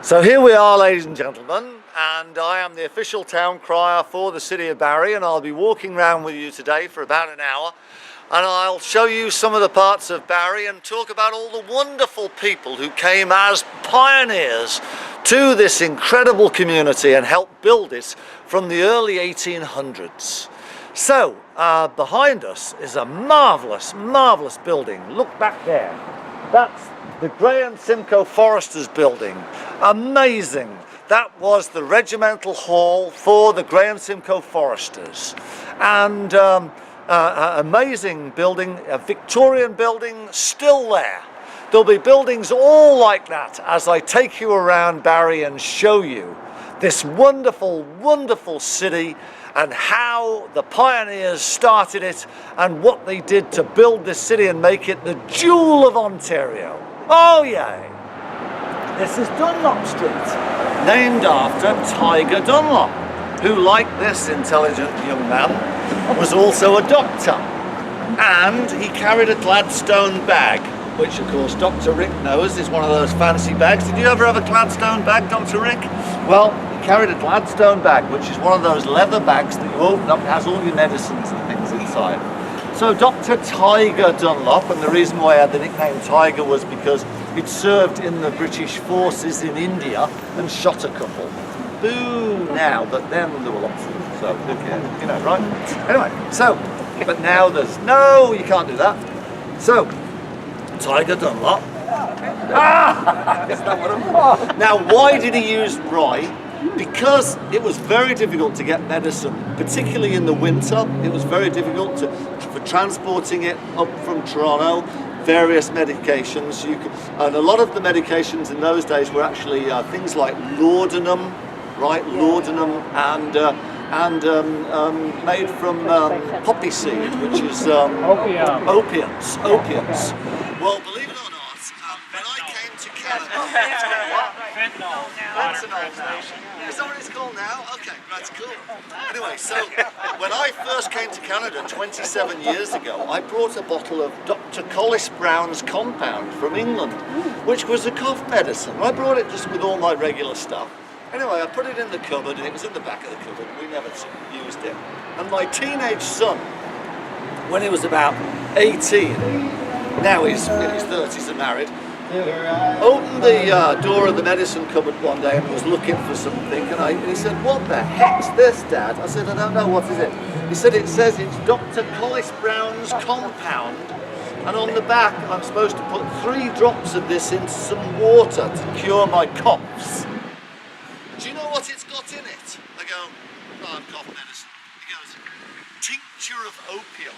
So here we are, ladies and gentlemen, and I am the official town crier for the city of Barrie, and I'll be walking around with you today for about an hour, and I'll show you some of the parts of Barrie and talk about all the wonderful people who came as pioneers to this incredible community and helped build it from the early 1800s. So behind us is a marvellous building. Look back there. That's the Graham Simcoe Foresters building. Amazing. That was the regimental hall for the Graham Simcoe Foresters. And amazing building, a Victorian building, still there. There'll be buildings all like that as I take you around Barrie and show you this wonderful city and how the pioneers started it and what they did to build this city and make it the jewel of Ontario. Oh yeah! This is Dunlop Street, named after Tiger Dunlop, who, like this intelligent young man, was also a doctor. And he carried a Gladstone bag, which of course Dr. Rick knows is one of those fancy bags. Did you ever have a Gladstone bag, Dr. Rick? Well, he carried a Gladstone bag, which is one of those leather bags that you open up and has all your medicines and things inside. So Dr. Tiger Dunlop, and the reason why I had the nickname Tiger was because he'd served in the British forces in India and shot a couple. Boo now, but then there were lots of them, so who cares, you know, right? Anyway, so, but now there's, no, you can't do that. So, Tiger Dunlop. Now, why did he use rye? Because it was very difficult to get medicine, particularly in the winter. It was very difficult for transporting it up from Toronto, various medications. And a lot of the medications in those days were actually things like laudanum, right? Laudanum and made from poppy seed, which is opiums. Well, believe it or not, when I came to Canada, fentanyl. Is that what it's called now? Okay, that's cool. Anyway, so when I first came to Canada 27 years ago, I brought a bottle of Dr. Collis Brown's compound from England, which was a cough medicine. I brought it just with all my regular stuff. Anyway, I put it in the cupboard, and it was in the back of the cupboard. We never used it. And my teenage son, when he was about 18, now he's in his 30s and married, opened the door of the medicine cupboard one day and was looking for something, and he said, "What the heck's this, Dad?" I said, "I don't know, what is it?" He said, "It says it's Dr. Collis Brown's compound, and on the back I'm supposed to put 3 drops of this into some water to cure my coughs. Do you know what it's got in it?" I go, "Oh, I've cough medicine." He goes, "Tincture of opium."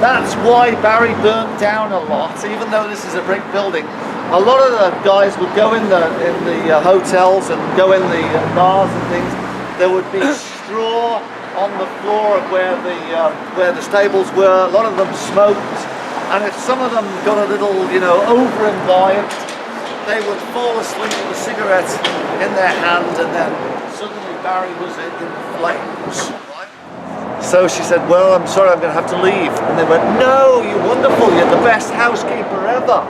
That's why Barrie burnt down a lot, even though this is a brick building. A lot of the guys would go in the hotels and go in the bars and things. There would be straw on the floor of where the stables were. A lot of them smoked, and if some of them got a little, over-imbibed, they would fall asleep with a cigarette in their hand, and then suddenly Barrie was in flames. So she said, "Well, I'm sorry, I'm going to have to leave." And they went, "No, you're wonderful, you're the best housekeeper ever.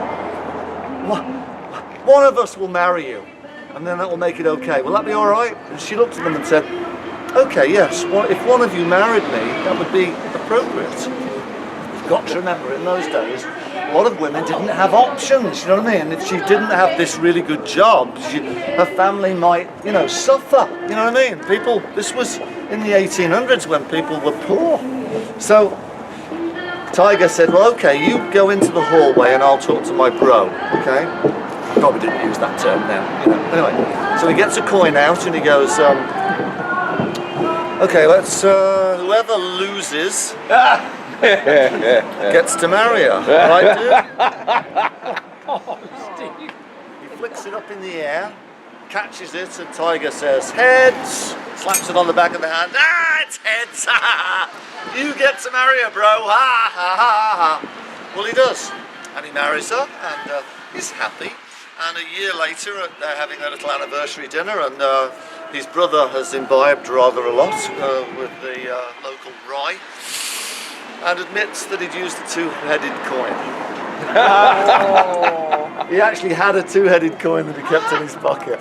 One of us will marry you, and then that will make it okay. Will that be all right?" And she looked at them and said, "Okay, yes, well, if one of you married me, that would be appropriate." You've got to remember, in those days, a lot of women didn't have options, you know what I mean? If she didn't have this really good job, her family might, suffer, you know what I mean? This was in the 1800s when people were poor. So Tiger said, "Well, okay, you go into the hallway and I'll talk to my bro," okay? Probably didn't use that term now, Anyway, so he gets a coin out and he goes, "Okay, let's, whoever loses gets to marry her, right, dude?" Oh, Steve. He flicks it up in the air, catches it, and Tiger says, "Heads!" Slaps it on the back of the hand. "Ah, it's heads! You get to marry her, bro! Ha ha ha ha!" Well, he does, and he marries her, and he's happy. And a year later, they're having a little anniversary dinner, and his brother has imbibed rather a lot with the local rye, and admits that he'd used a 2-headed coin. He actually had a two-headed coin that he kept in his pocket.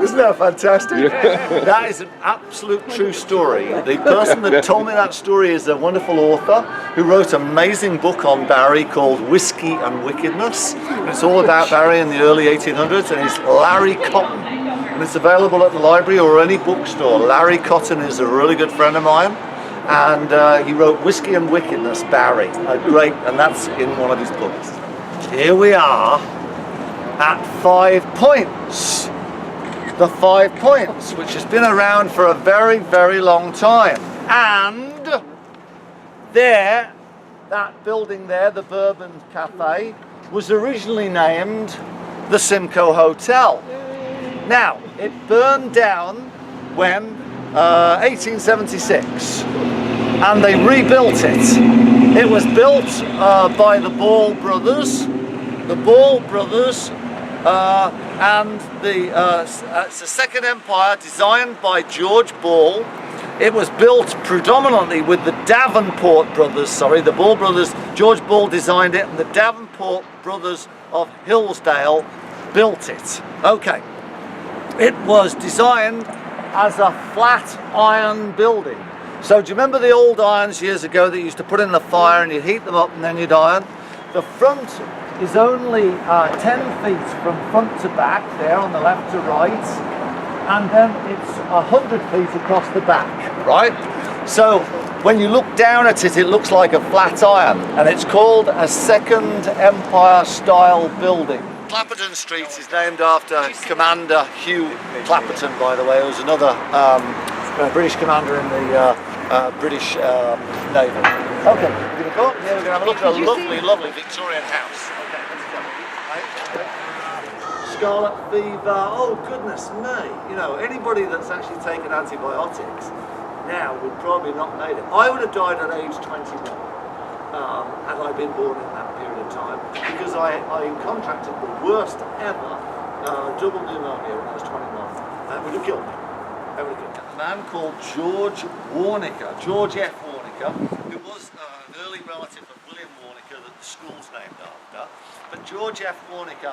Isn't that fantastic? That is an absolute true story. The person that told me that story is a wonderful author who wrote an amazing book on Barrie called Whiskey and Wickedness. And it's all about Barrie in the early 1800s, and it's Larry Cotton. And it's available at the library or any bookstore. Larry Cotton is a really good friend of mine, and he wrote Whiskey and Wickedness, Barrie. Great, and that's in one of his books. Here we are at 5 Points. The 5 Points, which has been around for a very, very long time. And there, that building there, the Bourbon Cafe, was originally named the Simcoe Hotel. Now, it burned down when 1876, and they rebuilt it. It was built by the Ball brothers. The Ball brothers, and it's a second empire designed by George Ball. It was built predominantly with the Davenport brothers, the Ball brothers. George Ball designed it, and the Davenport brothers of Hillsdale built it. Okay. It was designed as a flat iron building. So do you remember the old irons years ago that you used to put in the fire and you'd heat them up and then you'd iron? The front is only 10 feet from front to back, there on the left to right, and then it's 100 feet across the back, right? So when you look down at it, it looks like a flat iron, and it's called a Second Empire style building. Clapperton Street is named after Commander Hugh Clapperton, by the way, who was another British commander in the British Navy. Okay, we're going to go up here, we're going to have a look at a lovely, lovely Victorian house. Okay, let's go. Right. Scarlet fever, oh goodness me. You know, anybody that's actually taken antibiotics now would probably not made it. I would have died at age 21 had I been born in that period of time, because I contracted the worst ever double pneumonia when I was 21. That would have killed me. That would have killed me. A man called George Warnock, George F. Warnock, who was an early relative of William Warnock that the school's named after. But George F. Warnock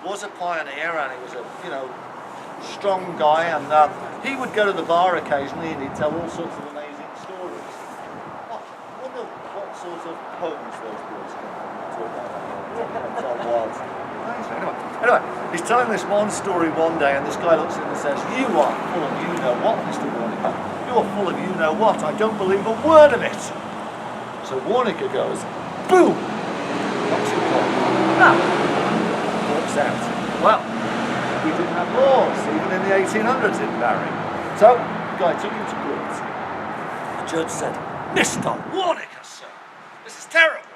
was a pioneer, and he was a strong guy, and he would go to the bar occasionally and he'd tell all sorts of amazing stories. I wonder what sort of poems those boys can talk about. Anyway, he's telling this one story one day, and this guy looks at him and says, "You are full of you know what, Mr. Warnock. You're full of you know what. I don't believe a word of it." So Warnock goes, "Boom!" Knocks him down. Now, walks out. Well, we didn't have laws, even in the 1800s in Barrie. So, the guy took him to court. The judge said, "Mr. Warnock, sir, this is terrible.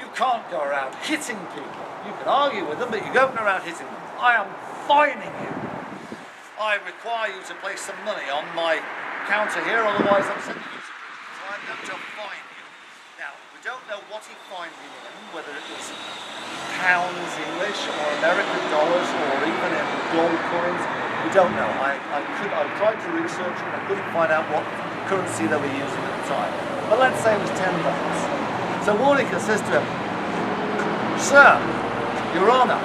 You can't go around hitting people. You can argue with them, but you don't go around hitting them. I am fining you. I require you to place some money on my counter here, otherwise I'm sending you to prison. So I'm going to fine you." Now, we don't know what he fined him in, whether it was pounds English or American dollars or even in gold coins. We don't know. I tried to research it, I couldn't find out what currency they were using at the time. But let's say it was $10. So Warnock says to him, "Sir, Your Honour,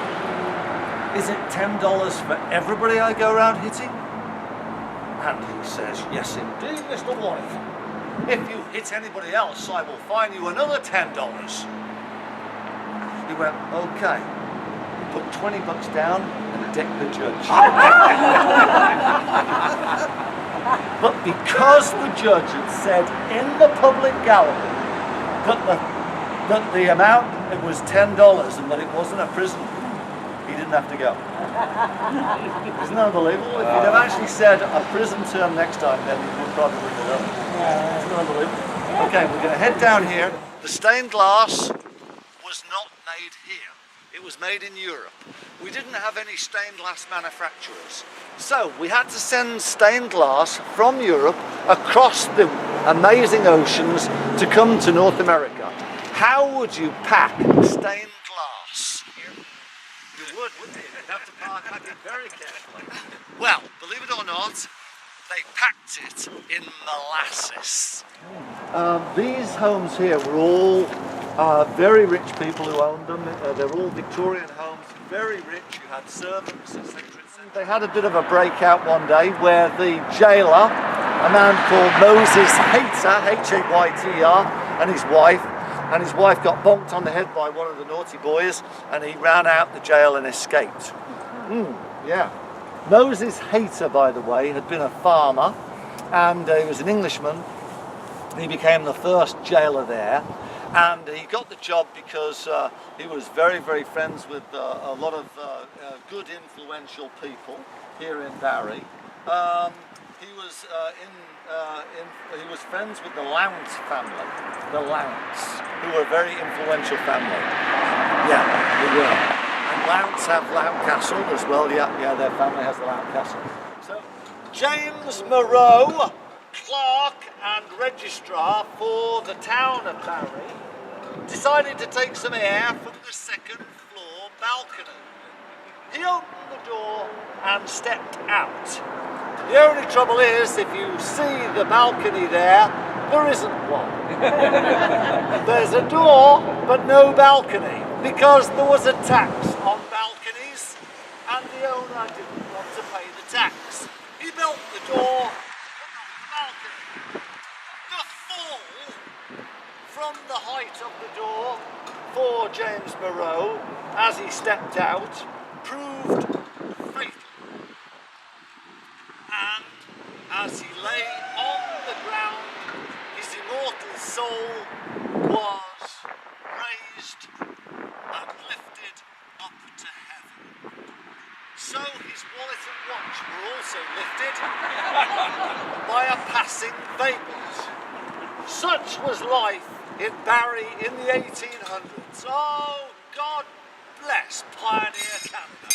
is it $10 for everybody I go around hitting?" And he says, "Yes indeed, Mr. Warnock. If you hit anybody else, I will fine you another $10. He went, "Okay." He put $20 down and decked the judge. But because the judge had said in the public gallery that the amount it was $10 and that it wasn't a prison, he didn't have to go. Isn't that unbelievable? If he'd have actually said a prison term next time, then he would probably have done it. Isn't that unbelievable? Okay, we're going to head down here. The stained glass was not made here. It was made in Europe. We didn't have any stained glass manufacturers. So we had to send stained glass from Europe across the amazing oceans to come to North America. How would you pack stained glass? You would, wouldn't you? You'd have to pack it very carefully. Well, believe it or not, they packed it in molasses. These homes here were all Very rich people who owned them. They're all Victorian homes, very rich. You had servants, etc., etc. They had a bit of a breakout one day where the jailer, a man called Moses Hayter, Hayter, and his wife got bonked on the head by one of the naughty boys, and he ran out the jail and escaped. Yeah. Moses Hayter, by the way, had been a farmer, and he was an Englishman. He became the first jailer there, and he got the job because he was very, very friends with a lot of good, influential people here in Barrie. He was friends with the Lowndes family, who were a very influential family. Yeah, they were. And Lowndes have Lount Castle as well. Yeah, their family has the Lount Castle. So James Munroe, clerk and registrar for the town of Barrie, decided to take some air from the second floor balcony. He opened the door and stepped out. The only trouble is, if you see the balcony there isn't one. There's a door, but no balcony, because there was a tax on balconies, and the owner didn't want to pay the tax. He built the door, balcony. The fall from the height of the door for James Munroe as he stepped out proved fatal. And as he lay on the ground, his immortal soul was raised and lifted up to heaven. So his wallet and watch were also lifted by a passing vagrant. Such was life in Barrie in the 1800s. Oh, God bless pioneer Canada.